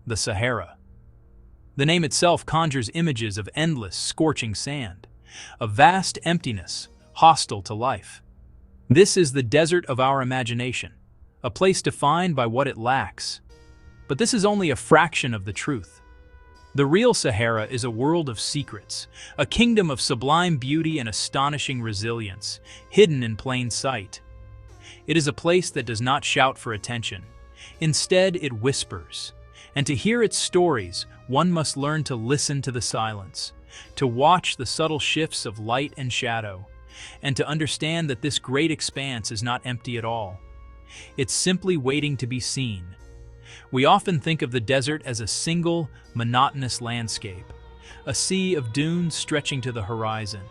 the Sahara. The name itself conjures images of endless, scorching sand, a vast emptiness, hostile to life. This is the desert of our imagination, a place defined by what it lacks. But this is only a fraction of the truth. The real Sahara is a world of secrets, a kingdom of sublime beauty and astonishing resilience, hidden in plain sight. It is a place that does not shout for attention. Instead, it whispers. And to hear its stories, one must learn to listen to the silence, to watch the subtle shifts of light and shadow, and to understand that this great expanse is not empty at all. It's simply waiting to be seen. We often think of the desert as a single, monotonous landscape, a sea of dunes stretching to the horizon.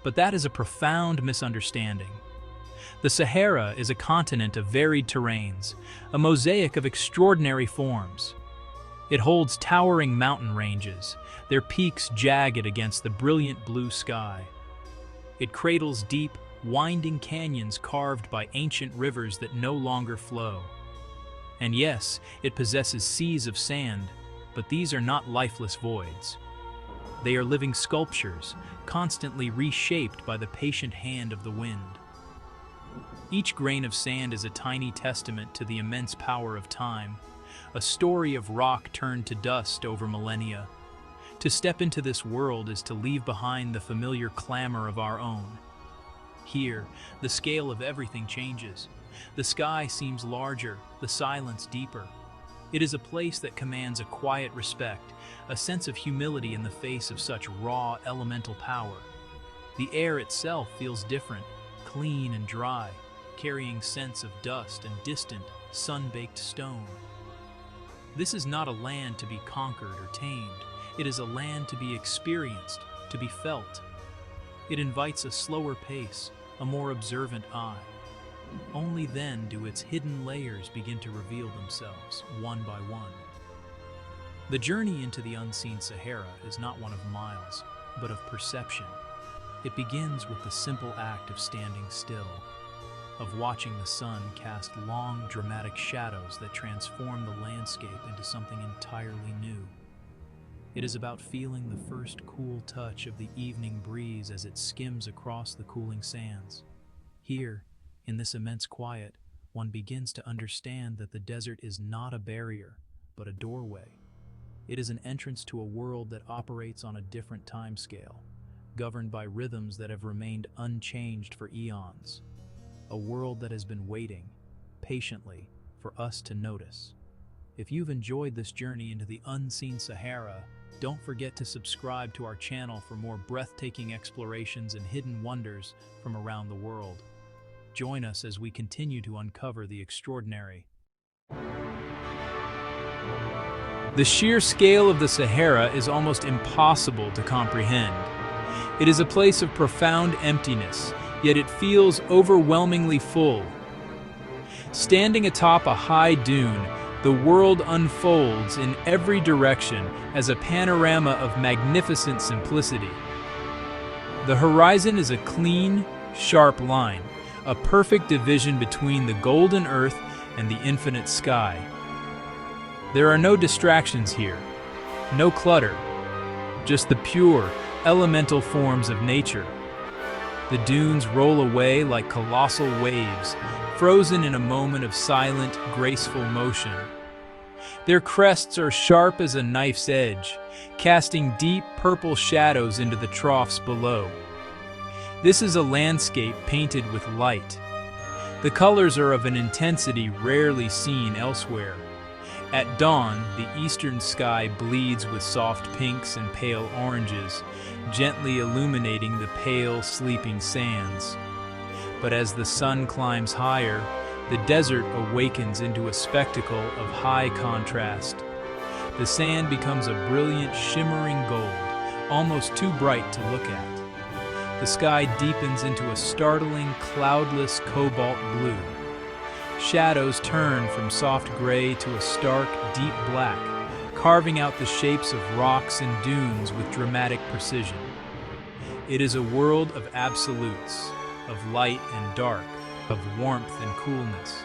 But that is a profound misunderstanding. The Sahara is a continent of varied terrains, a mosaic of extraordinary forms. It holds towering mountain ranges, their peaks jagged against the brilliant blue sky. It cradles deep, winding canyons carved by ancient rivers that no longer flow. And yes, it possesses seas of sand, but these are not lifeless voids. They are living sculptures, constantly reshaped by the patient hand of the wind. Each grain of sand is a tiny testament to the immense power of time, a story of rock turned to dust over millennia. To step into this world is to leave behind the familiar clamor of our own. Here, the scale of everything changes. The sky seems larger, the silence deeper. It is a place that commands a quiet respect, a sense of humility in the face of such raw, elemental power. The air itself feels different, clean and dry, carrying scents of dust and distant, sun-baked stone. This is not a land to be conquered or tamed. It is a land to be experienced, to be felt. It invites a slower pace, a more observant eye. Only then do its hidden layers begin to reveal themselves, one by one. The journey into the unseen Sahara is not one of miles, but of perception. It begins with the simple act of standing still, of watching the sun cast long, dramatic shadows that transform the landscape into something entirely new. It is about feeling the first cool touch of the evening breeze as it skims across the cooling sands. Here, in this immense quiet, one begins to understand that the desert is not a barrier, but a doorway. It is an entrance to a world that operates on a different timescale, governed by rhythms that have remained unchanged for eons. A world that has been waiting, patiently, for us to notice. If you've enjoyed this journey into the unseen Sahara, don't forget to subscribe to our channel for more breathtaking explorations and hidden wonders from around the world. Join us as we continue to uncover the extraordinary. The sheer scale of the Sahara is almost impossible to comprehend. It is a place of profound emptiness, yet it feels overwhelmingly full. Standing atop a high dune, the world unfolds in every direction as a panorama of magnificent simplicity. The horizon is a clean, sharp line, a perfect division between the golden earth and the infinite sky. There are no distractions here, no clutter, just the pure, elemental forms of nature. The dunes roll away like colossal waves, frozen in a moment of silent, graceful motion. Their crests are sharp as a knife's edge, casting deep purple shadows into the troughs below. This is a landscape painted with light. The colors are of an intensity rarely seen elsewhere. At dawn, the eastern sky bleeds with soft pinks and pale oranges, gently illuminating the pale, sleeping sands. But as the sun climbs higher, the desert awakens into a spectacle of high contrast. The sand becomes a brilliant, shimmering gold, almost too bright to look at. The sky deepens into a startling, cloudless cobalt blue. Shadows turn from soft gray to a stark, deep black, carving out the shapes of rocks and dunes with dramatic precision. It is a world of absolutes, of light and dark, of warmth and coolness,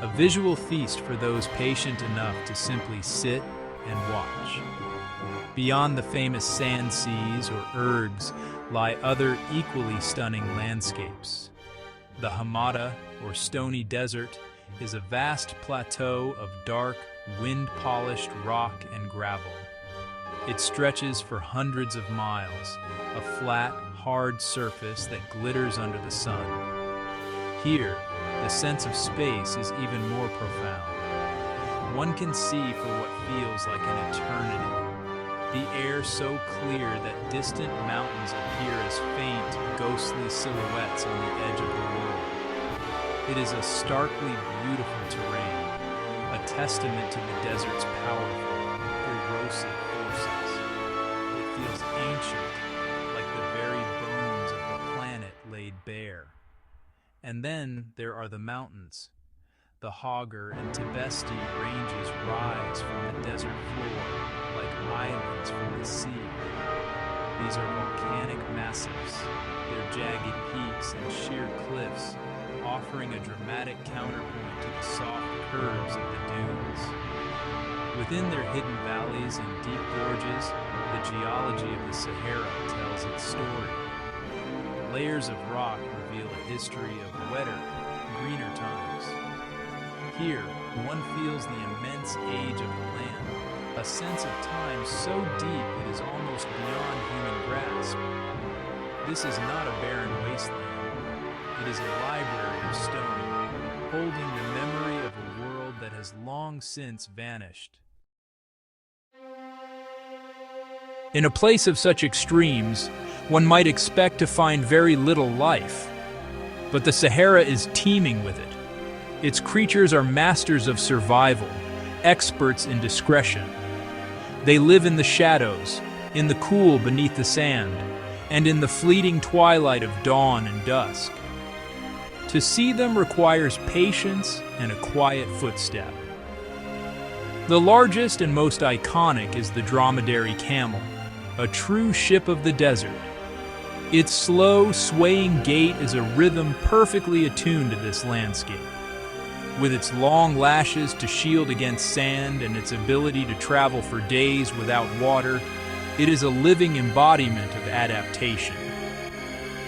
a visual feast for those patient enough to simply sit and watch. Beyond the famous sand seas or ergs lie other equally stunning landscapes. The Hamada, or stony desert, is a vast plateau of dark, wind-polished rock and gravel. It stretches for hundreds of miles, a flat, hard surface that glitters under the sun. Here, the sense of space is even more profound. One can see for what feels like an eternity. The air so clear that distant mountains appear as faint, ghostly silhouettes on the edge of the world. It is a starkly beautiful terrain, a testament to the desert's powerful, erosive forces. It feels ancient, like the very bones of the planet laid bare. And then there are the mountains. The Hagar and Tibesti ranges rise from the desert floor like islands from the sea. These are volcanic massifs, their jagged peaks and sheer cliffs offering a dramatic counterpoint to the soft curves of the dunes. Within their hidden valleys and deep gorges, the geology of the Sahara tells its story. Layers of rock reveal a history of wetter, greener times. Here, one feels the immense age of the land, a sense of time so deep it is almost beyond human grasp. This is not a barren wasteland. It is a library of stone, holding the memory of a world that has long since vanished. In a place of such extremes, one might expect to find very little life. But the Sahara is teeming with it. Its creatures are masters of survival, experts in discretion. They live in the shadows, in the cool beneath the sand, and in the fleeting twilight of dawn and dusk. To see them requires patience and a quiet footstep. The largest and most iconic is the dromedary camel, a true ship of the desert. Its slow, swaying gait is a rhythm perfectly attuned to this landscape. With its long lashes to shield against sand and its ability to travel for days without water, it is a living embodiment of adaptation.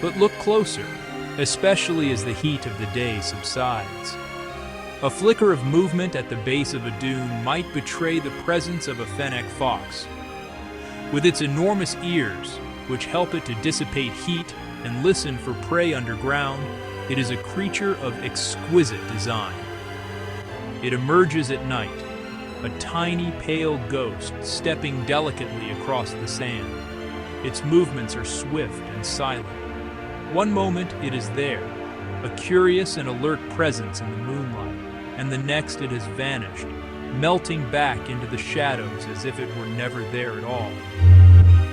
But look closer, especially as the heat of the day subsides. A flicker of movement at the base of a dune might betray the presence of a fennec fox. With its enormous ears, which help it to dissipate heat and listen for prey underground, it is a creature of exquisite design. It emerges at night, a tiny pale ghost stepping delicately across the sand. Its movements are swift and silent. One moment it is there, a curious and alert presence in the moonlight, and the next it has vanished, melting back into the shadows as if it were never there at all.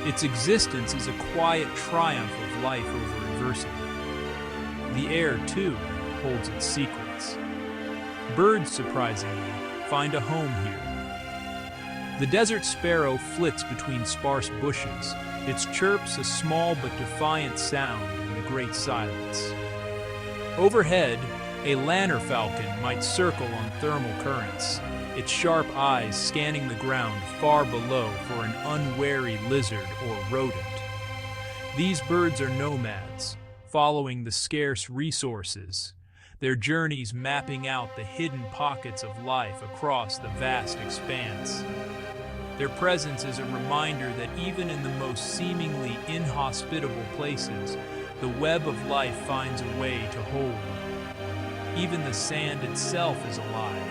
Its existence is a quiet triumph of life over adversity. The air, too, holds its secrets. Birds, surprisingly, find a home here. The desert sparrow flits between sparse bushes, its chirps a small but defiant sound in the great silence. Overhead, a lanner falcon might circle on thermal currents, its sharp eyes scanning the ground far below for an unwary lizard or rodent. These birds are nomads, following the scarce resources, their journeys mapping out the hidden pockets of life across the vast expanse. Their presence is a reminder that even in the most seemingly inhospitable places, the web of life finds a way to hold. Even the sand itself is alive.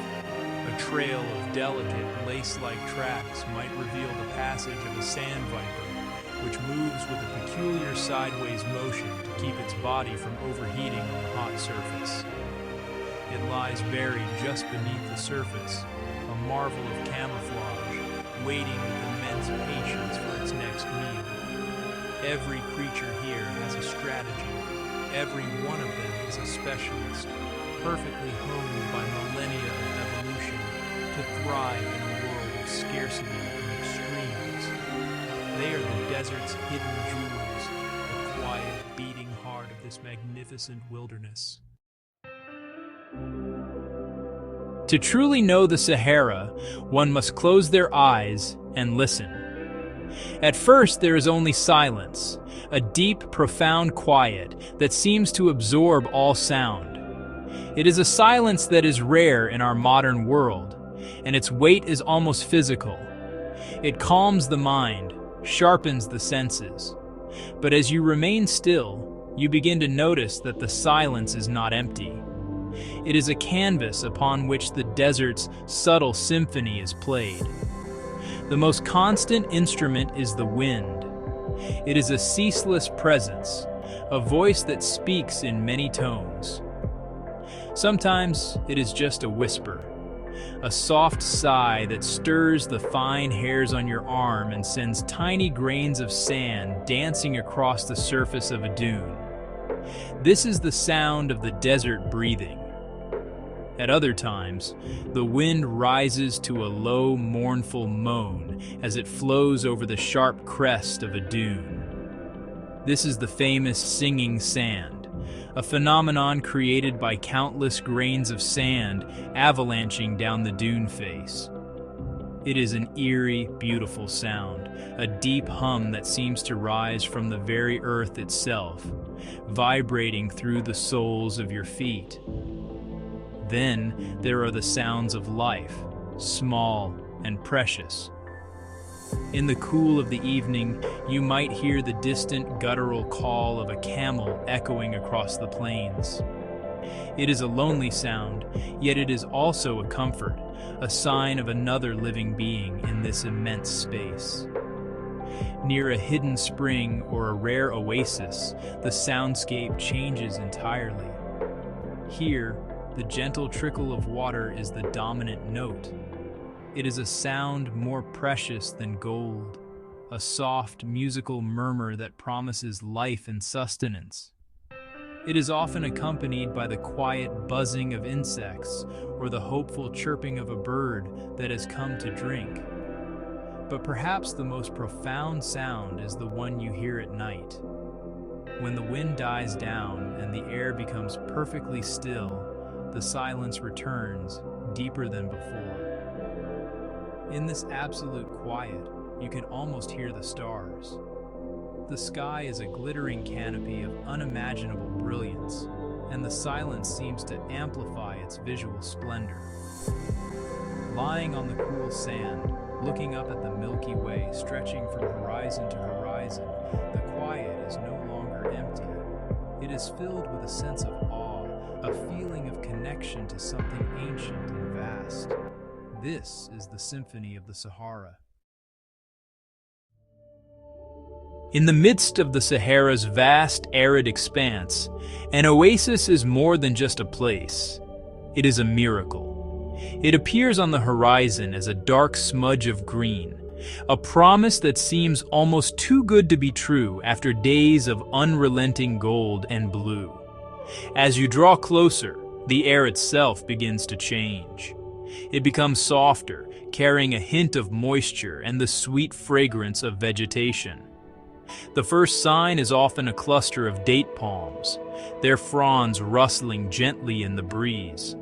A trail of delicate, lace-like tracks might reveal the passage of a sand viper, which moves with a peculiar sideways motion to keep its body from overheating on the hot surface. It lies buried just beneath the surface, a marvel of camouflage, waiting with immense patience for its next meal. Every creature here has a strategy. Every one of them is a specialist, perfectly honed by millennia of evolution to thrive in a world of scarcity and extremes. They are the desert's hidden jewels, the quiet, beating heart of this magnificent wilderness. To truly know the Sahara, one must close their eyes and listen. At first, there is only silence, a deep, profound quiet that seems to absorb all sound. It is a silence that is rare in our modern world, and its weight is almost physical. It calms the mind, sharpens the senses. But as you remain still, you begin to notice that the silence is not empty. It is a canvas upon which the desert's subtle symphony is played. The most constant instrument is the wind. It is a ceaseless presence, a voice that speaks in many tones. Sometimes it is just a whisper, a soft sigh that stirs the fine hairs on your arm and sends tiny grains of sand dancing across the surface of a dune. This is the sound of the desert breathing. At other times, the wind rises to a low, mournful moan as it flows over the sharp crest of a dune. This is the famous singing sand, a phenomenon created by countless grains of sand avalanching down the dune face. It is an eerie, beautiful sound, a deep hum that seems to rise from the very earth itself, vibrating through the soles of your feet. Then there are the sounds of life, small and precious. In the cool of the evening, you might hear the distant guttural call of a camel echoing across the plains. It is a lonely sound, yet it is also a comfort, a sign of another living being in this immense space. Near a hidden spring or a rare oasis, the soundscape changes entirely. Here, the gentle trickle of water is the dominant note. It is a sound more precious than gold, a soft musical murmur that promises life and sustenance. It is often accompanied by the quiet buzzing of insects or the hopeful chirping of a bird that has come to drink. But perhaps the most profound sound is the one you hear at night. When the wind dies down and the air becomes perfectly still, the silence returns, deeper than before. In this absolute quiet, you can almost hear the stars. The sky is a glittering canopy of unimaginable brilliance, and the silence seems to amplify its visual splendor. Lying on the cool sand, looking up at the Milky Way stretching from horizon to horizon, the quiet is no longer empty. It is filled with a sense of awe, a feeling of connection to something ancient and vast. This is the symphony of the Sahara. In the midst of the Sahara's vast, arid expanse, an oasis is more than just a place. It is a miracle. It appears on the horizon as a dark smudge of green, a promise that seems almost too good to be true after days of unrelenting gold and blue. As you draw closer, the air itself begins to change. It becomes softer, carrying a hint of moisture and the sweet fragrance of vegetation. The first sign is often a cluster of date palms, their fronds rustling gently in the breeze.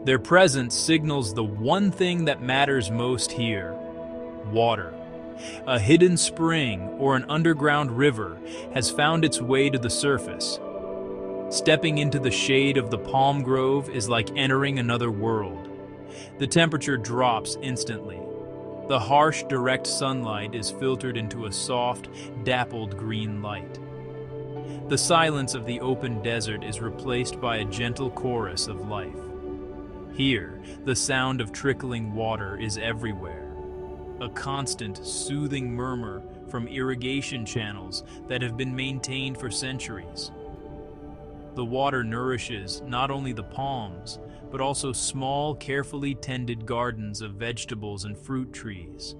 Their presence signals the one thing that matters most here: water. A hidden spring or an underground river has found its way to the surface. Stepping into the shade of the palm grove is like entering another world. The temperature drops instantly. The harsh, direct sunlight is filtered into a soft, dappled green light. The silence of the open desert is replaced by a gentle chorus of life. Here, the sound of trickling water is everywhere, a constant, soothing murmur from irrigation channels that have been maintained for centuries. The water nourishes not only the palms, but also small, carefully tended gardens of vegetables and fruit trees.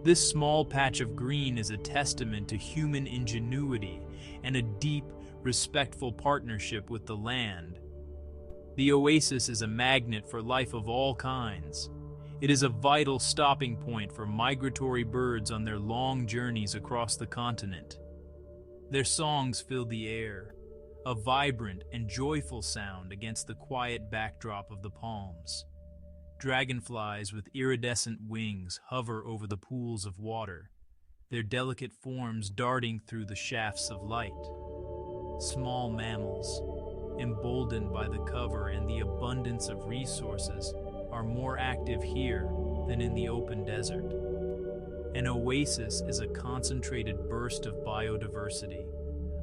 This small patch of green is a testament to human ingenuity and a deep, respectful partnership with the land. The oasis is a magnet for life of all kinds. It is a vital stopping point for migratory birds on their long journeys across the continent. Their songs fill the air, a vibrant and joyful sound against the quiet backdrop of the palms. Dragonflies with iridescent wings hover over the pools of water, their delicate forms darting through the shafts of light. Small mammals, emboldened by the cover and the abundance of resources, are more active here than in the open desert. An oasis is a concentrated burst of biodiversity,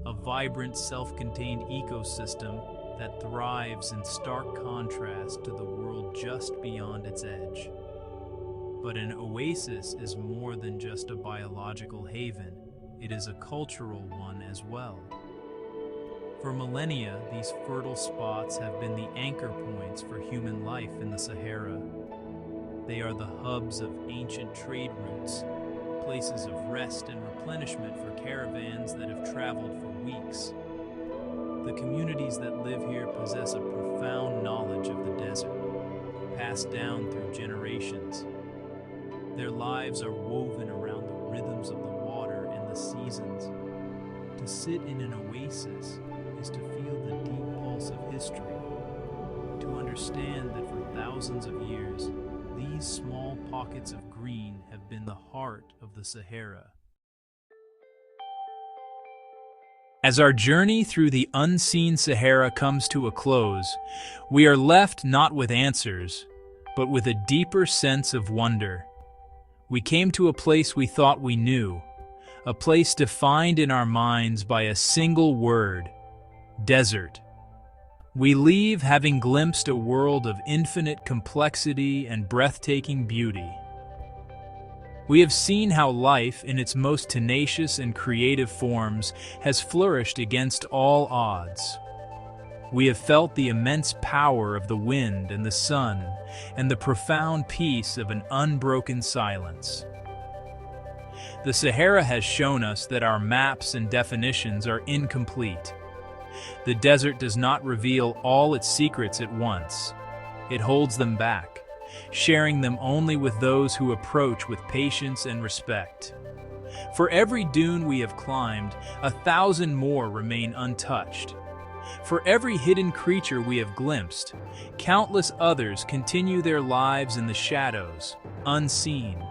a vibrant, self-contained ecosystem that thrives in stark contrast to the world just beyond its edge. But an oasis is more than just a biological haven, it is a cultural one as well. For millennia, these fertile spots have been the anchor points for human life in the Sahara. They are the hubs of ancient trade routes, places of rest and replenishment for caravans that have traveled for weeks. The communities that live here possess a profound knowledge of the desert, passed down through generations. Their lives are woven around the rhythms of the water and the seasons. To sit in an oasis is to feel the deep pulse of history, to understand that for thousands of years, these small pockets of green have been the heart of the Sahara. As our journey through the unseen Sahara comes to a close, we are left not with answers, but with a deeper sense of wonder. We came to a place we thought we knew, a place defined in our minds by a single word: desert. We leave having glimpsed a world of infinite complexity and breathtaking beauty. We have seen how life, in its most tenacious and creative forms, has flourished against all odds. We have felt the immense power of the wind and the sun, and the profound peace of an unbroken silence. The Sahara has shown us that our maps and definitions are incomplete. The desert does not reveal all its secrets at once. It holds them back, sharing them only with those who approach with patience and respect. For every dune we have climbed, 1,000 more remain untouched. For every hidden creature we have glimpsed, countless others continue their lives in the shadows, unseen.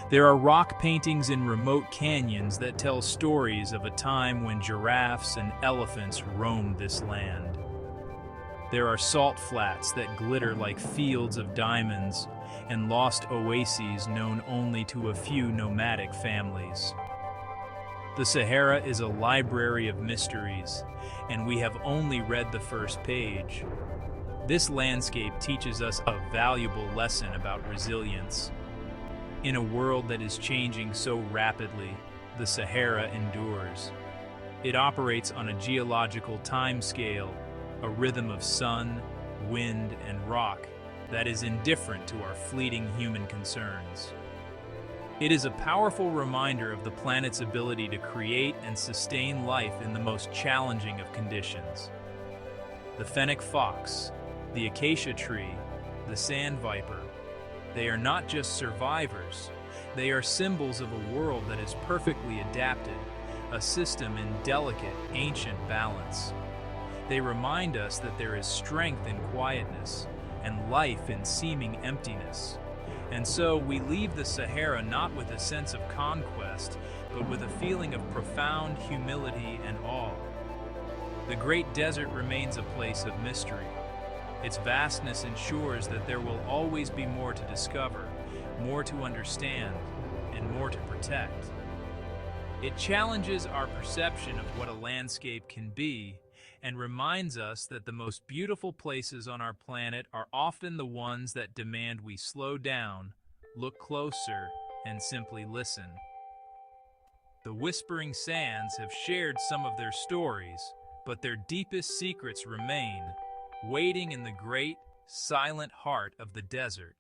There are rock paintings in remote canyons that tell stories of a time when giraffes and elephants roamed this land. There are salt flats that glitter like fields of diamonds, and lost oases known only to a few nomadic families. The Sahara is a library of mysteries, and we have only read the first page. This landscape teaches us a valuable lesson about resilience. In a world that is changing so rapidly, the Sahara endures. It operates on a geological timescale, a rhythm of sun, wind, and rock that is indifferent to our fleeting human concerns. It is a powerful reminder of the planet's ability to create and sustain life in the most challenging of conditions. The fennec fox, the acacia tree, the sand viper, they are not just survivors, they are symbols of a world that is perfectly adapted, a system in delicate, ancient balance. They remind us that there is strength in quietness and life in seeming emptiness. And so we leave the Sahara not with a sense of conquest, but with a feeling of profound humility and awe. The great desert remains a place of mystery. Its vastness ensures that there will always be more to discover, more to understand, and more to protect. It challenges our perception of what a landscape can be, and reminds us that the most beautiful places on our planet are often the ones that demand we slow down, look closer, and simply listen. The Whispering Sands have shared some of their stories, but their deepest secrets remain, waiting in the great, silent heart of the desert.